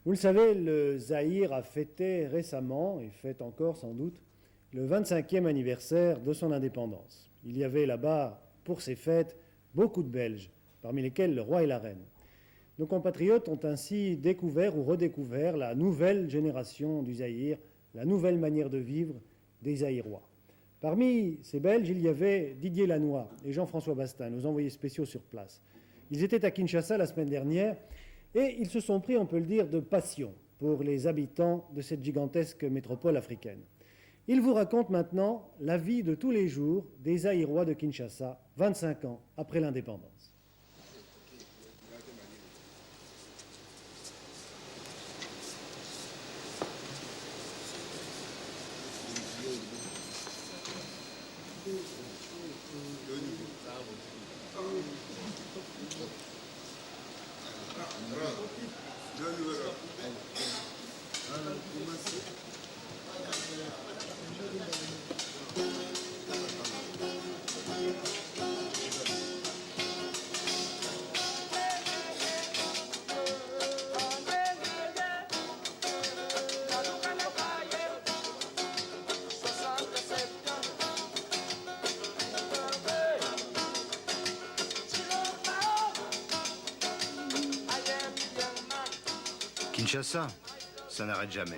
Vous le savez, le Zaïre a fêté récemment, et fête encore sans doute, le 25e anniversaire de son indépendance. Il y avait là-bas, pour ces fêtes, beaucoup de Belges, parmi lesquels le roi et la reine. Nos compatriotes ont ainsi découvert ou redécouvert la nouvelle génération du Zaïre, la nouvelle manière de vivre des Zaïrois. Parmi ces Belges, il y avait Didier Lannoy et Jean-François Bastin, nos envoyés spéciaux sur place. Ils étaient à Kinshasa la semaine dernière et ils se sont pris, on peut le dire, de passion pour les habitants de cette gigantesque métropole africaine. Ils vous racontent maintenant la vie de tous les jours des Zaïrois de Kinshasa, 25 ans après l'indépendance. Kinshasa, ça n'arrête jamais.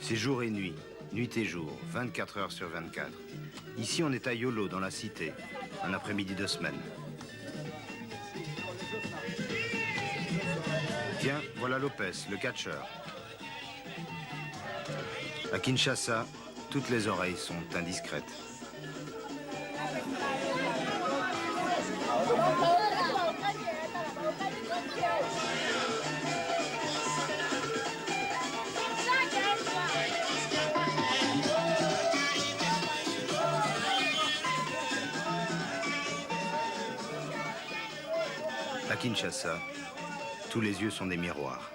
C'est jour et nuit, nuit et jour, 24 heures sur 24. Ici, on est à Yolo, dans la cité, un après-midi de semaine. Tiens, voilà Lopez, le catcheur. À Kinshasa, toutes les oreilles sont indiscrètes. À Kinshasa, tous les yeux sont des miroirs,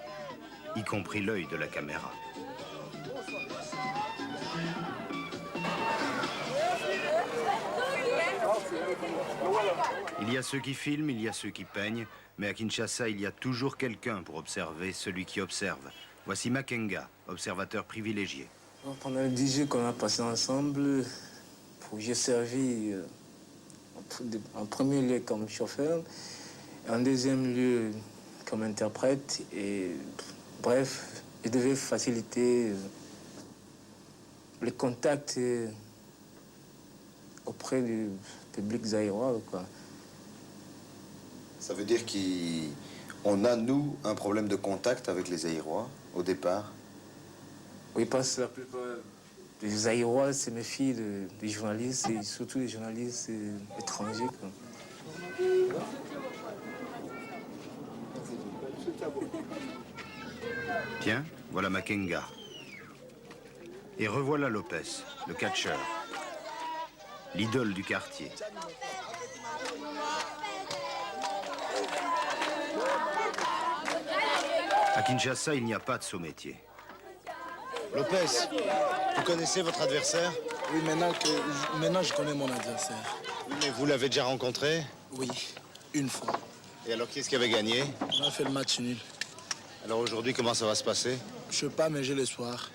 y compris l'œil de la caméra. Il y a ceux qui filment, il y a ceux qui peignent, mais à Kinshasa, il y a toujours quelqu'un pour observer celui qui observe. Voici Makenga, observateur privilégié. Pendant les 10 jours qu'on a passé ensemble, j'ai servi en premier lieu comme chauffeur, en deuxième lieu comme interprète, et bref, je devais faciliter les contacts auprès du public zaïrois, quoi. Ça veut dire qu'on a, nous, un problème de contact avec les Zaïrois, au départ? Oui, parce que la plupart des Zaïrois se méfient des journalistes, et surtout des journalistes étrangers, quoi. Tiens, voilà Makenga. Et revoilà Lopez, le catcheur, l'idole du quartier. À Kinshasa, il n'y a pas de sous-métier. Lopez, vous connaissez votre adversaire? Oui, maintenant je connais mon adversaire. Mais vous l'avez déjà rencontré? Oui, une fois. Et alors, qui est-ce qui avait gagné? On a fait le match nul. Alors aujourd'hui, comment ça va se passer? Je sais pas, mais j'ai l'espoir.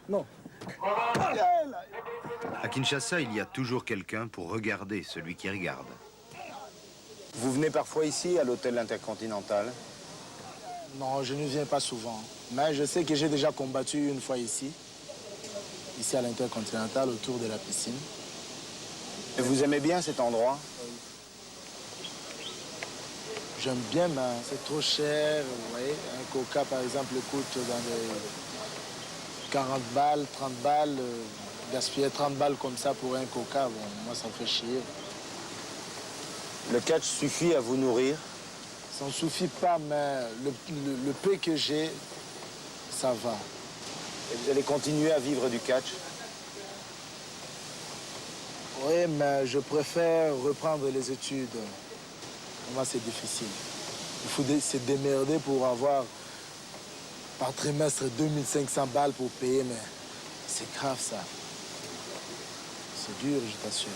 Non. À Kinshasa, il y a toujours quelqu'un pour regarder celui qui regarde. Vous venez parfois ici, à l'hôtel Intercontinental? Non, je ne viens pas souvent. Mais je sais que j'ai déjà combattu une fois ici à l'Intercontinental, autour de la piscine. Et vous aimez bien cet endroit? J'aime bien, mais c'est trop cher. Vous voyez, un coca, par exemple, coûte dans les 40 balles, 30 balles. Gaspiller 30 balles comme ça pour un coca, bon, moi, ça me fait chier. Le catch suffit à vous nourrir? Ça ne suffit pas, mais le peu que j'ai, ça va. Et vous allez continuer à vivre du catch? Oui, mais je préfère reprendre les études. Moi, c'est difficile. Il faut se démerder pour avoir par trimestre 2500 balles pour payer, mais c'est grave ça. C'est dur, je t'assure.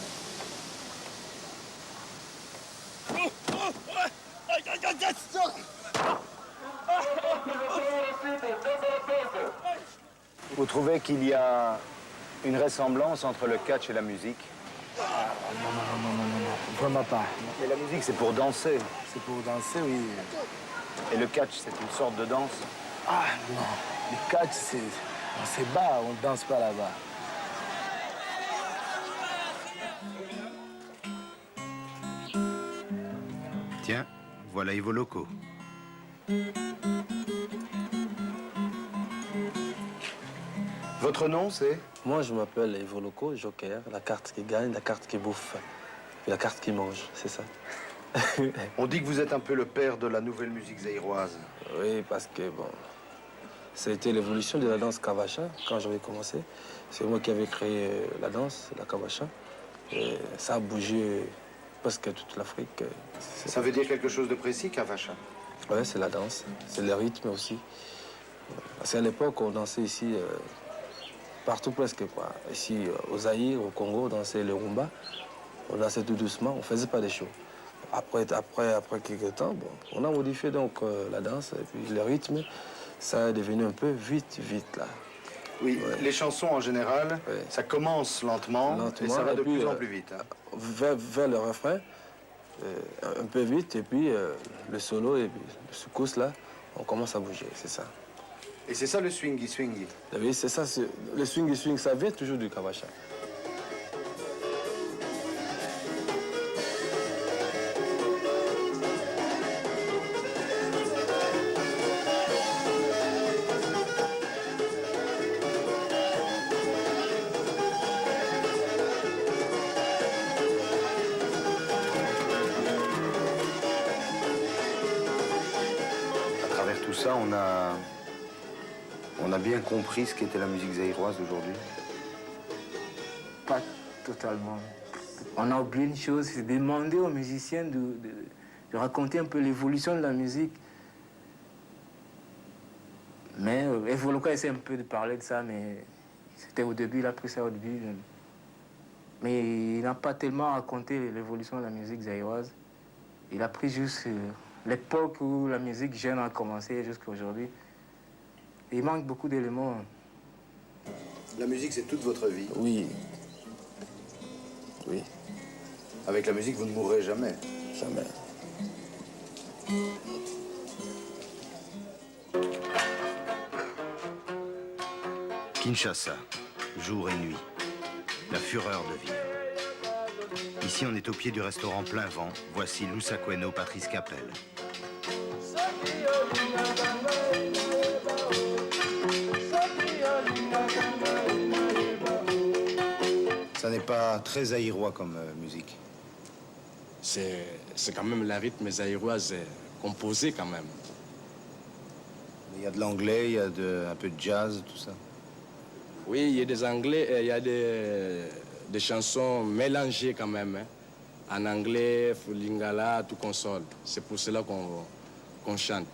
Vous trouvez qu'il y a une ressemblance entre le catch et la musique? Non, vraiment pas. Mais la musique, c'est pour danser. C'est pour danser, oui. Et le catch, c'est une sorte de danse? Ah non, le catch, c'est bas, on ne danse pas là-bas. Tiens, voilà Ivo Loco. Votre nom, c'est? Moi, je m'appelle Ivo Loco, joker, la carte qui gagne, la carte qui bouffe, et la carte qui mange, c'est ça. On dit que vous êtes un peu le père de la nouvelle musique zaïroise. Oui, parce que, bon, c'était l'évolution de la danse Kavacha, quand j'avais commencé. C'est moi qui avais créé la danse, la Kavacha. Et ça a bougé presque toute l'Afrique. Ça veut dire quelque chose de précis, Kavacha? Oui, c'est la danse, c'est le rythme aussi. C'est à l'époque, on dansait ici, partout presque, quoi. Ici, au Zaïre, au Congo, on dansait le rumba. On dansait tout doucement, on ne faisait pas des shows. Après quelques temps, bon, on a modifié donc la danse et puis le rythme, ça est devenu un peu vite, là. Oui, ouais. Les chansons en général, ouais. Ça commence lentement et ça va de plus en plus vite. Hein. Vers le refrain, un peu vite, et puis le solo et puis le secousse là, on commence à bouger, c'est ça. Et c'est ça le swingy? Oui, c'est ça, le swing, ça vient toujours du Kavacha. On a bien compris ce qu'était la musique zaïroise aujourd'hui? Pas totalement. On a oublié une chose, c'est demander aux musiciens de raconter un peu l'évolution de la musique. Mais Ivo Loco essaie un peu de parler de ça, mais c'était au début, il a pris ça au début. Mais il n'a pas tellement raconté l'évolution de la musique zaïroise. Il a pris juste l'époque où la musique jeune a commencé jusqu'à aujourd'hui. Il manque beaucoup d'éléments. La musique, c'est toute votre vie? Oui. Oui. Avec la musique, vous ne mourrez jamais? Jamais. Kinshasa, jour et nuit. La fureur de vivre. Ici, on est au pied du restaurant Plein Vent. Voici Lusakweno, Patrice Capel. Ça n'est pas très zaïrois comme musique. C'est quand même la rythme zaïroise composée quand même. Il y a de l'anglais, il y a un peu de jazz, tout ça. Oui, il y a des anglais, il y a des chansons mélangées quand même. Hein. En anglais, lingala, tout console. C'est pour cela qu'on chante.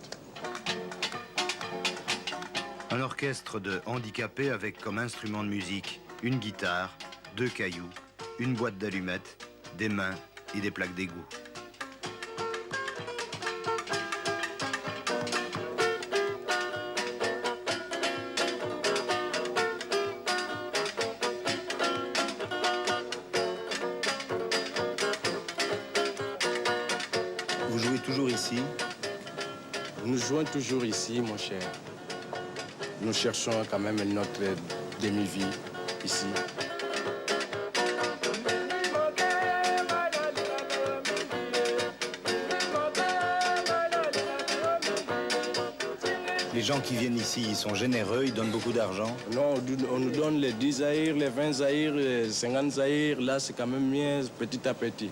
Un orchestre de handicapés avec comme instrument de musique une guitare, 2 cailloux, une boîte d'allumettes, des mains et des plaques d'égout. Vous jouez toujours ici? Nous jouons toujours ici, mon cher. Nous cherchons quand même notre demi-vie ici. Les gens qui viennent ici, ils sont généreux, ils donnent beaucoup d'argent? Non, on nous donne les 10 zaïrs, les 20 zaïrs, les 50 zaïrs. Là, c'est quand même bien petit à petit.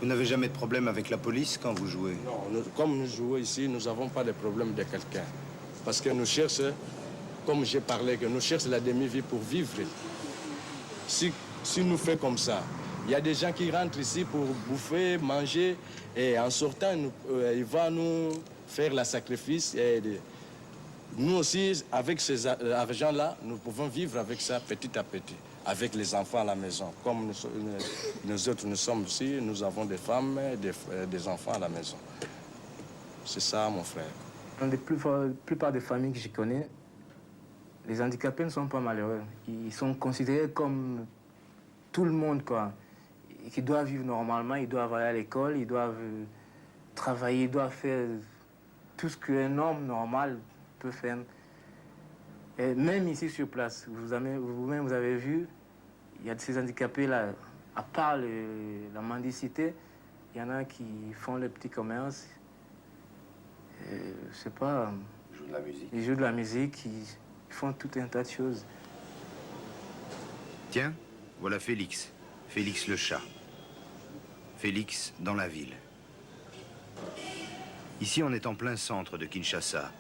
Vous n'avez jamais de problème avec la police quand vous jouez? Non, comme nous jouons ici, nous n'avons pas de problème de quelqu'un. Parce que nous cherchons, comme j'ai parlé, que nous cherchons la demi-vie pour vivre. Si nous faisons comme ça, il y a des gens qui rentrent ici pour bouffer, manger, et en sortant, ils vont nous faire le sacrifice et nous aussi, avec ces argents-là, nous pouvons vivre avec ça petit à petit, avec les enfants à la maison. Comme nous autres, nous sommes ici, nous avons des femmes et des enfants à la maison. C'est ça, mon frère. Dans la plupart des familles que je connais, les handicapés ne sont pas malheureux. Ils sont considérés comme tout le monde, quoi. Ils doivent vivre normalement, ils doivent aller à l'école, ils doivent travailler, ils doivent faire tout ce qu'un homme normal peut faire. Et même ici sur place, vous-même vous avez vu, il y a de ces handicapés-là, à part la mendicité, il y en a qui font le petit commerce. Je sais pas. Ils jouent de la musique. Ils jouent de la musique, ils font tout un tas de choses. Tiens, voilà Félix. Félix le chat. Félix dans la ville. Ici, on est en plein centre de Kinshasa.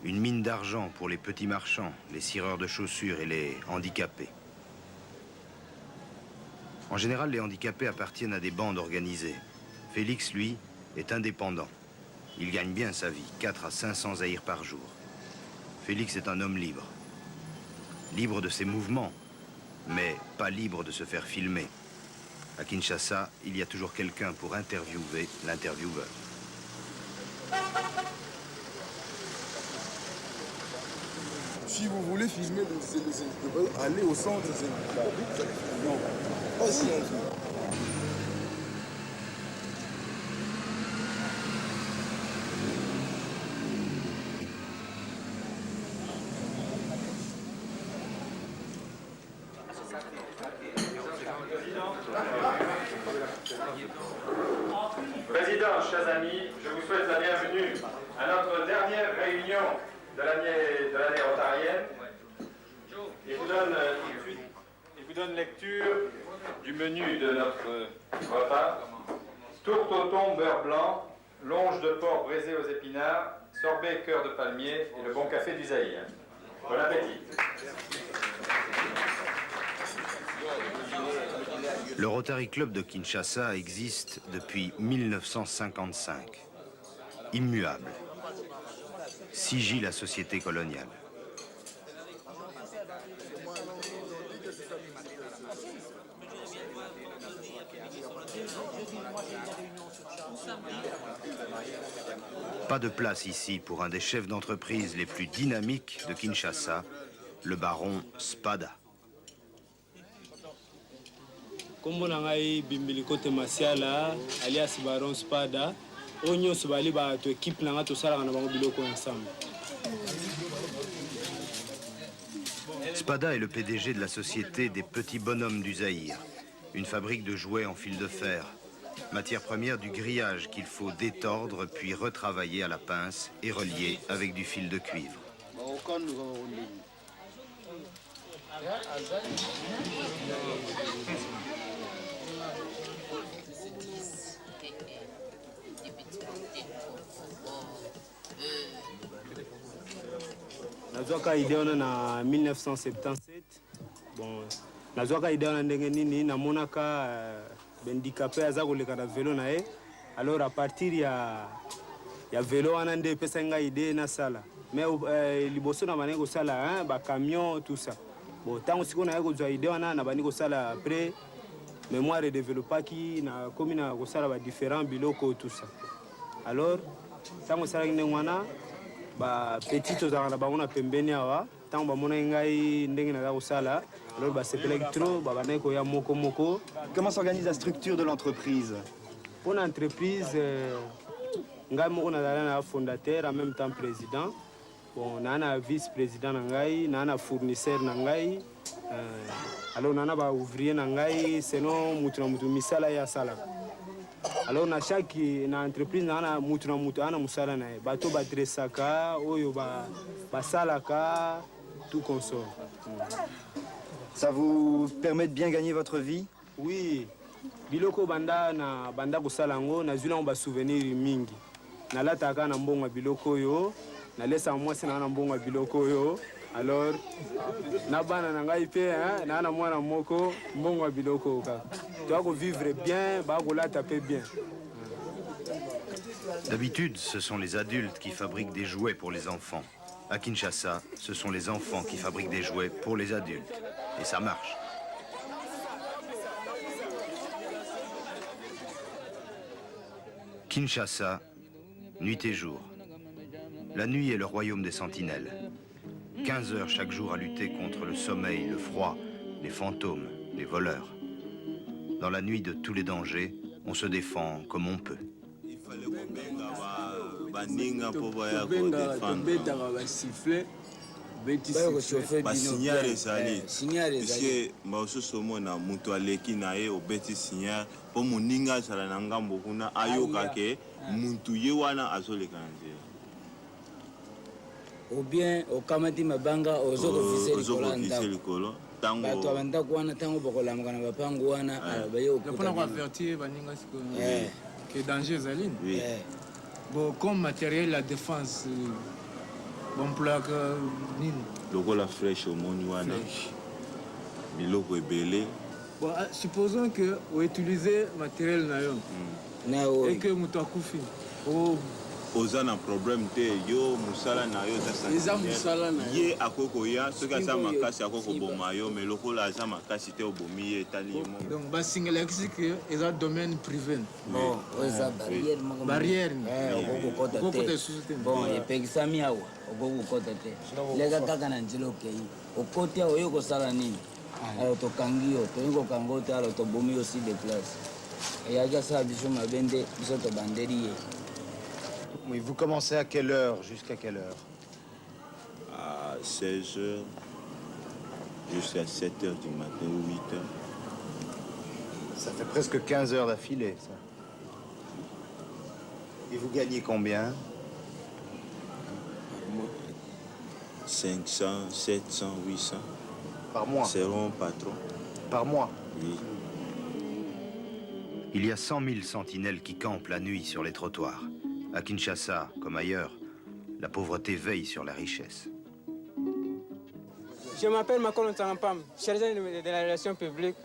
Une mine d'argent pour les petits marchands, les cireurs de chaussures et les handicapés. En général, les handicapés appartiennent à des bandes organisées. Félix, lui, est indépendant. Il gagne bien sa vie, 4 à 500 zaïrs par jour. Félix est un homme libre. Libre de ses mouvements, mais pas libre de se faire filmer. À Kinshasa, il y a toujours quelqu'un pour interviewer l'intervieweur. Si vous voulez filmer allez au centre, non, pas ici. Président, chers amis, je vous souhaite la bienvenue à notre dernière réunion de l'année rotarienne et vous donne lecture du menu de notre repas. Tourte au thon, beurre blanc, longe de porc braisée aux épinards, sorbet cœur de palmier et le bon café du Zaïre. Bon appétit. Le Rotary Club de Kinshasa existe depuis 1955. Immuable. Sigile la société coloniale. Pas de place ici pour un des chefs d'entreprise les plus dynamiques de Kinshasa, le baron Spada. Kombo na ngai Bimbiliko Temasiala alias Baron Spada onyo sobali ba to équipe na nga to sala na bango biloko ensemble. Spada est le PDG de la société des petits bonhommes du Zaïre, une fabrique de jouets en fil de fer, matière première du grillage qu'il faut détordre puis retravailler à la pince et relier avec du fil de cuivre. Nazwaka idée wana na 1977. Bon, nazwaka idée wana ndenge nini namonaka handicapé aza koleka na vélo na ye. Alors à partir ya vélo wana nde pesa nga idée na sala. Mais liboso na bani ko sala ba camion tout ça. Bon, tango siko na ye ko zwa idée wana na bani ko sala après mémoire et développaki na komi na ko sala ba différents biloko tout ça. Alors tango sala ndenge wana ba petit ozanga ba mona pembeni awa tango ba mona ngai ndenge na ko sala. Alors bah c'est électro ba bana ko ya moko moko. Comment s'organise la structure de l'entreprise? Pour l'entreprise ngai moko na na fondateur en même temps président. Bon, nana vice-président nangai, nana fournisseur nangai. Alors nana ba ouvrier nangai, sinon mutu na mutu misala ya sala. Alors na chaque na entreprise nana mutu na mutu ana musala na bato ba tresaka oyo ba salaka tout consort. Ça vous permet de bien gagner votre vie? Oui. Biloko banda ko salango na zuna ba souvenir mingi. Na lataka na mbonga biloko yo. Na laisse moi c'est na mbonga biloko yo. Alors na bana na ngai pe na mwana moko mbonga biloko ka. Tu vas vivre bien, ba ko la taper bien. D'habitude, ce sont les adultes qui fabriquent des jouets pour les enfants. À Kinshasa, ce sont les enfants qui fabriquent des jouets pour les adultes. Et ça marche. Kinshasa, nuit et jour. La nuit est le royaume des sentinelles. 15 heures chaque jour à lutter contre le sommeil, le froid, les fantômes, les voleurs. Dans la nuit de tous les dangers, on se défend comme on peut. basignal ezali eske basusu omona moto aleki na ye obeti signal mpo moninga azala na ngambo kuna ayoka ke muntu ye wana azoleka na nzela ou bien okamati mabanga ozokofise likolo bato ya bandako wana ntango bakolambaka na bapango wana baye mpona koavertir baninga sikoyo ke danger ezali bon comme matériel la défense bomployaka nini lokola fresh omoni wana biloko ebele bon supposons que outilize matériel na yo et que moto akufi oza na problème te yo mosala na yo eza mosala na ye akoki koya soki aza makasi akoki koboma yo mais lokola aza makasi te obomi ye etali ye moko donc basingelakisi ke eza domaine privé eza barrière okokota te bon epekisami awa okoki kokota te leka kaka na nzela okei okoti awa oyo kosala nini alo tokangi yo toyei kokanga yo te alo tobomi yo si de place eyaki asala biso mabe nde biso tobandeli ye. Oui, vous commencez à quelle heure, jusqu'à quelle heure? À 16 heures, jusqu'à 7 heures du matin ou 8 heures. Ça fait presque 15 heures d'affilée, ça. Et vous gagnez combien? 500, 700, 800. Par mois? C'est mon patron. Par mois? Oui. Il y a 100 000 sentinelles qui campent la nuit sur les trottoirs. À Kinshasa, comme ailleurs, la pauvreté veille sur la richesse. Je m'appelle Makolo Ntsampam, chargé de la relation publique.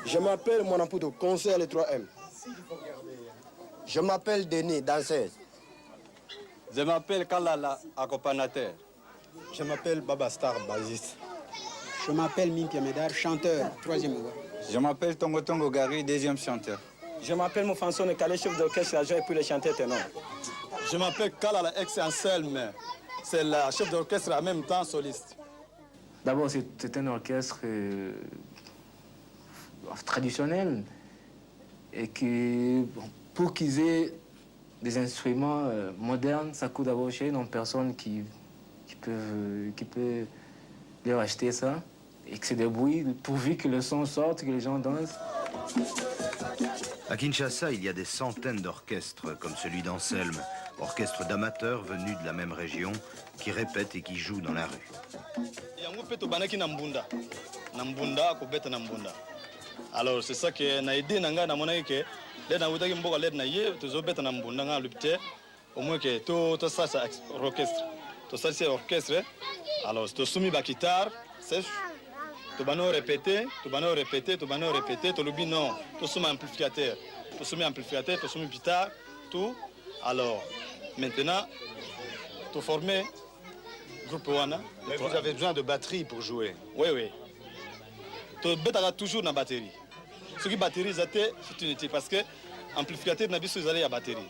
Je m'appelle Monamputo, conseiller le 3M. Je m'appelle Denis, danseuse. Je m'appelle Kalala, accompagnateur. Je m'appelle Babastar, bassiste. Je m'appelle Mimpia Medar, chanteur, 3e voix. Je m'appelle Tongo Tongo Gari, 2e chanteur. Je m'appelle Mofanson Kale, chef d'orchestre adjoint et puis le chanteur ténor. Je m'appelle Kalala ex-Anselme. C'est la chef d'orchestre en même temps soliste. D'abord, c'est un orchestre traditionnel et que pour qu'ils aient des instruments modernes, ça coûte d'abord cher. Donc personne qui peut leur acheter ça et que c'est des bruits pourvu que le son sorte, que les gens dansent. À Kinshasa, il y a des centaines d'orchestres comme celui d'Anselme, orchestre d'amateurs venus de la même région qui répètent et qui jouent dans la rue. Alors c'est ça que na aidé nanga na monaki que les na wutaki mboka les na ye to zo beta na mbunda nga lupite au moins que to ça orchestre to ça c'est orchestre alors to sumi ba guitare c'est to bano répéter to lubi non to sumi amplificateur to sumi guitare tout alors maintenant to former groupe wana. Mais vous avez besoin de batterie pour jouer. Oui. To betaka toujours na batterie. Ce qui batterie c'est inutile parce que amplificateur na biso ezali ya batterie.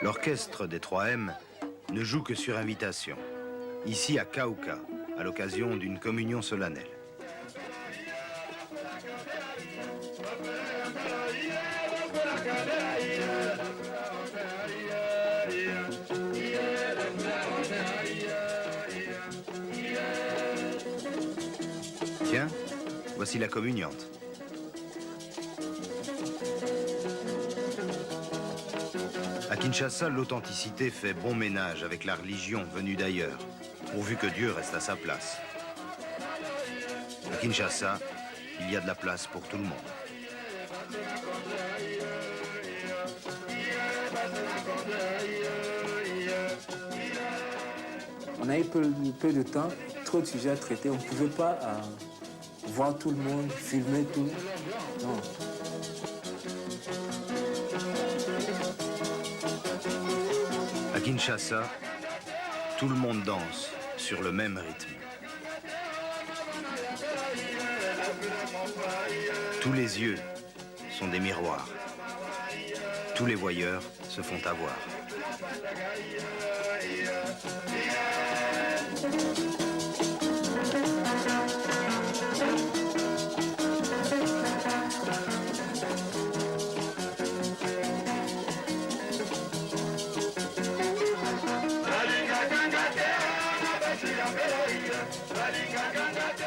L'orchestre des 3M ne joue que sur invitation. Ici à Kaouka, à l'occasion d'une communion solennelle. Tiens, voici la communiante. À Kinshasa, l'authenticité fait bon ménage avec la religion venue d'ailleurs, pourvu que Dieu reste à sa place. À Kinshasa, il y a de la place pour tout le monde. On a eu peu de temps, trop de sujets à traiter. On ne pouvait pas voir tout le monde, filmer tout. Non. À Kinshasa, tout le monde danse sur le même rythme. Tous les yeux sont des miroirs. Tous les voyeurs se font avoir. Balinga ganga